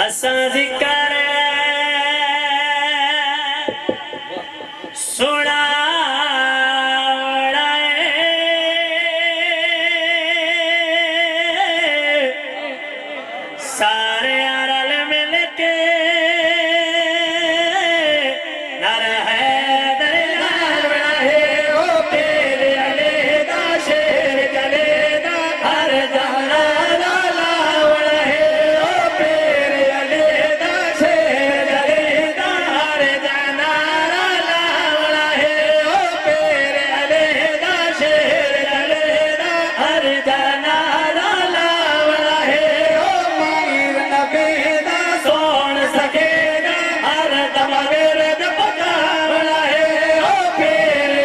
असां जिकर सुना सारे रल मिल के नर है दरयार है ओ तेरे अले दा शेर चले दा हर जाना लावण है ओ तेरे अले दा शेर चले दा हर जाना लावण है ओ तेरे अले दा शेर चले दा हर जाना लावण है ओ मीर नबी दा सोन सकेगा हर दम विरद पकावण है ओ पीर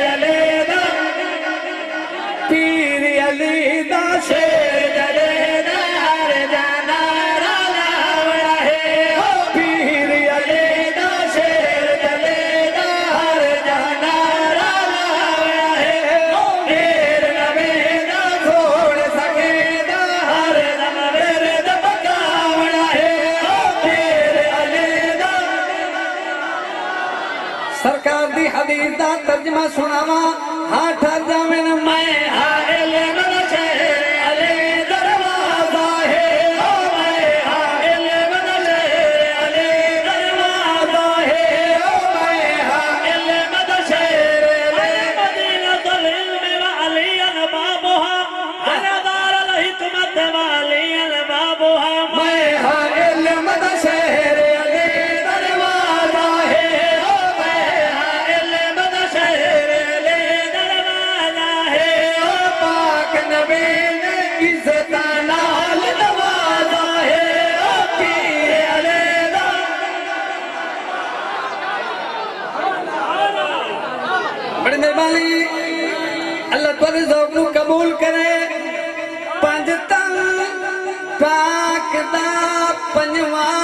अली दा शेर चले दा हर जाना लावण है ओ पीर अली दा शेर चले दा हर जाना लावण है ओ पीर नबी दा छोड़ सकेगा हर दम विरद पकावण है ओ पीर अली दा। सरकार दी हदीस दा तर्जमा सुनावा हाँ ठहर जावे न मैं हाइल मन शेर अली दरवाजा है ओ मैं हाइल मन शेर अली दरवाजा है ओ मैं हाइल मन शेर अली मदीनतुल इल्म व अली बाबुहा अना दारुल हिकमत व अली बाबुहा मैं हाइल मन शेर अली दरवाजा है ओ मैं हाइल मन शेर अली दरवाजा है ओ पाक नबी ने इज्जत नाल नवाजा है ओ पीर अली दा। बड़ी मेहरबानी अल्लाह तुहाडे ज़ौक़ नूं कबूल करे। पंज तन पाक दा पंजवां